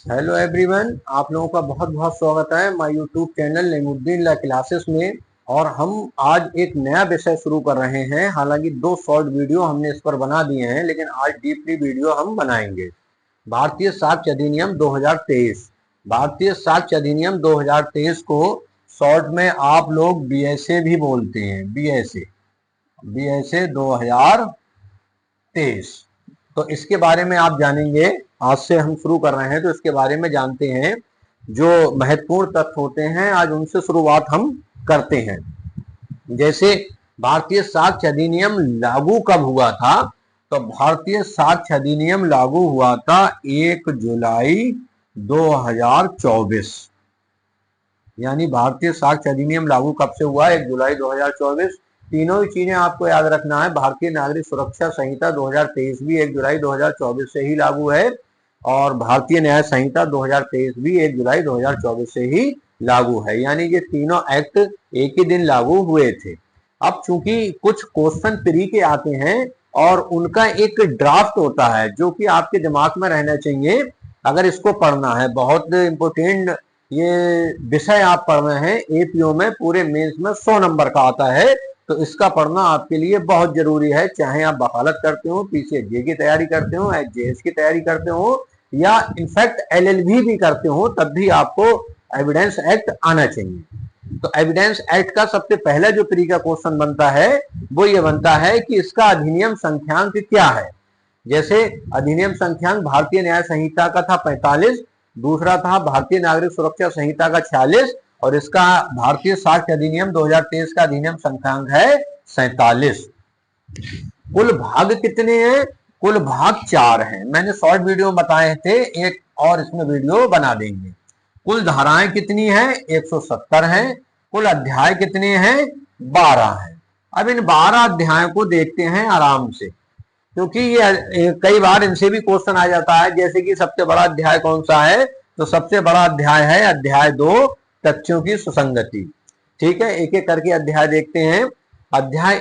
Hello everyone, आप लोगों का बहुत बहुत स्वागत है my YouTube channel Naimuddin law classes में। और हम आज एक नया विषय शुरू कर रहे हैं। हालांकि 2 शॉर्ट वीडियो हमने इस पर बना दिए हैं, लेकिन आज डीपली वीडियो हम बनाएंगे। भारतीय साक्ष्य अधिनियम 2023। भारतीय साक्ष्य अधिनियम 2023 को शॉर्ट में आप लोग बीएसए भी बोलते हैं। बीएसए 2023। तो इसके बारे में आप जानेंगे। आज से हम शुरू कर रहे हैं तो इसके बारे में जानते हैं। जो महत्वपूर्ण तथ्य होते हैं आज उनसे शुरुआत हम करते हैं। जैसे भारतीय साक्ष्य अधिनियम लागू कब हुआ था? तो भारतीय साक्ष्य अधिनियम लागू हुआ था 1 जुलाई 2024। यानी भारतीय साक्ष्य अधिनियम लागू कब से हुआ? 1 जुलाई 2024। तीनों ही चीजें आपको याद रखना है। भारतीय नागरिक सुरक्षा संहिता 2023 भी 1 जुलाई 2024 से ही लागू है, और भारतीय न्याय संहिता 2023 भी 1 जुलाई 2024 से ही लागू है। यानी ये तीनों एक्ट एक ही दिन लागू हुए थे। अब चूंकि कुछ क्वेश्चन प्री के आते हैं और उनका एक ड्राफ्ट होता है जो कि आपके दिमाग में रहना चाहिए अगर इसको पढ़ना है। बहुत इंपोर्टेंट ये विषय आप पढ़ रहे हैं। एपीओ में पूरे मेंस में 100 नंबर का आता है, तो इसका पढ़ना आपके लिए बहुत जरूरी है। चाहे आप वकालत करते हो, पीसीएसजे की तैयारी करते हो, एचजेएस की तैयारी करते हो, या इनफैक्ट एलएलबी भी करते हो, तब भी आपको एविडेंस एक्ट आना चाहिए। तो एविडेंस एक्ट का सबसे पहला जो प्री का क्वेश्चन बनता है वो ये बनता है कि इसका अधिनियम संख्यांक क्या है। जैसे अधिनियम संख्यांक भारतीय न्याय संहिता का था 45, दूसरा था भारतीय नागरिक सुरक्षा संहिता का 46, और इसका भारतीय साक्ष्य अधिनियम 2023 का अधिनियम संख्यांक है 47। कुल भाग कितने हैं? कुल भाग 4 हैं। मैंने शॉर्ट वीडियो में बताए थे, एक और इसमें वीडियो बना देंगे। कुल धाराएं कितनी हैं? 170 हैं। कुल अध्याय कितने हैं? 12 हैं। अब इन 12 अध्यायों को देखते हैं आराम से, क्योंकि ये कई बार इनसे भी क्वेश्चन आ जाता है। जैसे कि सबसे बड़ा अध्याय कौन सा है? तो सबसे बड़ा अध्याय है अध्याय 2, तथ्यों की सुसंगति। ठीक है, एक एक करके अध्याय देखते हैं। अध्याय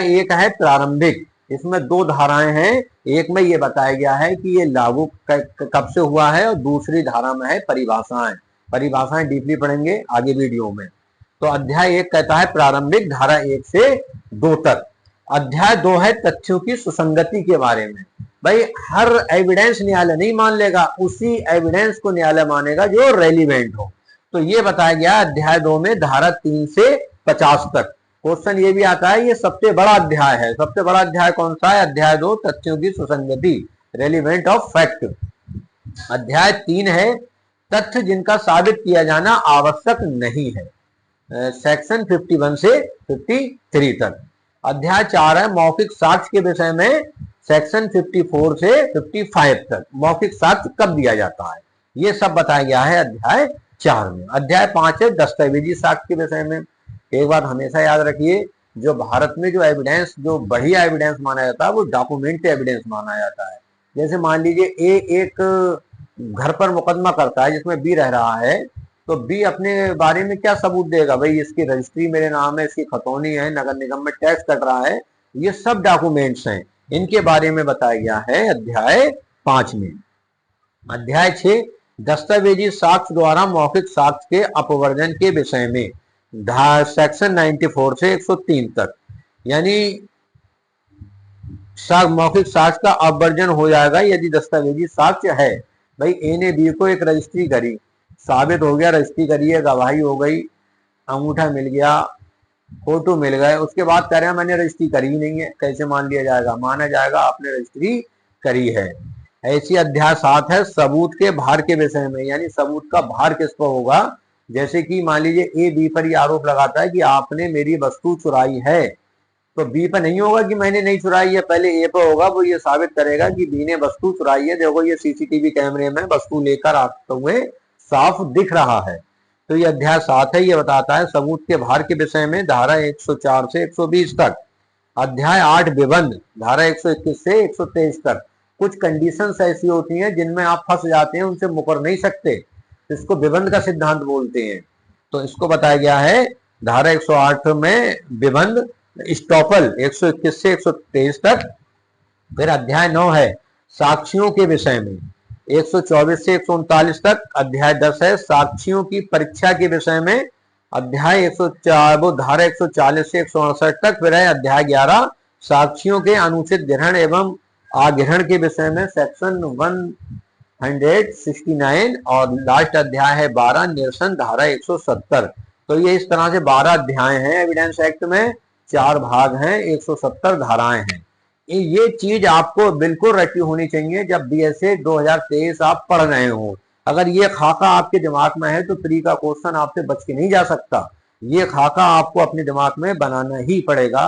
1 है प्रारंभिक। इसमें 2 धाराएं हैं। एक में ये बताया गया है कि ये लागू कब से हुआ है, और दूसरी धारा में है परिभाषाएं। परिभाषाएं डीपली पढ़ेंगे आगे वीडियो में। तो अध्याय 1 कहता है प्रारंभिक, धारा 1 से 2 तक। अध्याय 2 है तथ्यों की सुसंगति के बारे में। भाई हर एविडेंस न्यायालय नहीं मान लेगा, उसी एविडेंस को न्यायालय मानेगा जो रेलिवेंट हो। तो ये बताया गया अध्याय 2 में धारा 3 से 50 तक। क्वेश्चन ये भी आता है, ये सबसे बड़ा अध्याय है। सबसे बड़ा अध्याय कौन सा है? अध्याय 2 तथ्यों की सुसंगति, रेलिवेंट ऑफ फैक्ट। अध्याय 3 है तथ्य जिनका साबित किया जाना आवश्यक नहीं है, सेक्शन 51 से 53 तक। अध्याय 4 है मौखिक साक्ष्य के विषय में, सेक्शन 54 से 55 तक। मौखिक साक्ष्य कब दिया जाता है, ये सब बताया गया है अध्याय 4 में। अध्याय 5 है दस्तावेजी साक्ष्य के विषय में। एक बात हमेशा याद रखिए, जो भारत में जो एविडेंस, जो बढ़िया एविडेंस माना जाता है वो डॉक्यूमेंट एविडेंस माना जाता है। जैसे मान लीजिए एक घर पर मुकदमा करता है जिसमें बी रह रहा है, तो बी अपने बारे में क्या सबूत देगा? भाई इसकी रजिस्ट्री मेरे नाम है, इसकी खतौनी है, नगर निगम में टैक्स कट रहा है। ये सब डॉक्यूमेंट्स हैं, इनके बारे में बताया गया है अध्याय 5 में। अध्याय 6 दस्तावेजी साक्ष्य द्वारा मौखिक साक्ष्य के अपवर्जन के विषय में, सेक्शन 94 से 103 तक। यानी मौखिक साक्ष्य का अपवर्जन हो जाएगा यदि दस्तावेजी साक्ष्य है। भाई ए ने बी को एक रजिस्ट्री करी, साबित हो गया रजिस्ट्री करी है, गवाही हो गई, अंगूठा मिल गया, फोटो मिल गए, उसके बाद कह रहे हैं मैंने रजिस्ट्री करी ही नहीं है। कैसे मान लिया जाएगा? माना जाएगा आपने रजिस्ट्री करी है। ऐसी अध्याय 7 है सबूत के भार के विषय में। यानी सबूत का भार किस पर होगा? जैसे कि मान लीजिए ए बी पर यह आरोप लगाता है कि आपने मेरी वस्तु चुराई है, तो बी पर नहीं होगा कि मैंने नहीं चुराई है, पहले ए पर होगा। वो ये साबित करेगा कि बी ने वस्तु चुराई है, देखो ये सीसीटीवी कैमरे में वस्तु लेकर आते हुए साफ दिख रहा है। तो ये अध्याय 7 है, ये बताता है सबूत के भार के विषय में, धारा 104 से 120 तक। अध्याय 8 विबंध, धारा 121 से 123 तक। कुछ कंडीशंस ऐसी होती हैं जिनमें आप फंस जाते हैं, उनसे मुकर नहीं सकते, इसको विबंध का सिद्धांत बोलते हैं। तो इसको बताया गया है धारा 108 में विबंध स्टॉपल 121 से 123 तक। फिर अध्याय 9 है साक्षियों के विषय में, 124 से 139 तक अध्याय 10 है साक्षियों की परीक्षा के विषय में, अध्याय 104 वो धारा 140 से 168 तक, फिर है अध्याय 11 साक्षियों के अनुचित ग्रहण एवं आग्रहण के विषय में सेक्शन 169, और लास्ट अध्याय है 12 निरसन धारा 170। तो ये इस तरह से 12 अध्याय हैं एविडेंस एक्ट में, 4 भाग हैं, 170 धाराएं हैं। ये चीज आपको बिल्कुल रटी होनी चाहिए जब बीएसए 2023 आप पढ़ रहे हो। अगर ये खाका आपके दिमाग में है तो प्री का क्वेश्चन आपसे बच के नहीं जा सकता। ये खाका आपको अपने दिमाग में बनाना ही पड़ेगा।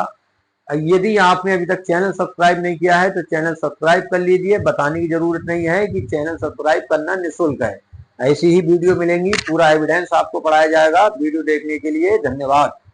यदि आपने अभी तक चैनल सब्सक्राइब नहीं किया है तो चैनल सब्सक्राइब कर लीजिए। बताने की जरूरत नहीं है कि चैनल सब्सक्राइब करना निःशुल्क है। ऐसी ही वीडियो मिलेंगी, पूरा एविडेंस आपको पढ़ाया जाएगा। वीडियो देखने के लिए धन्यवाद।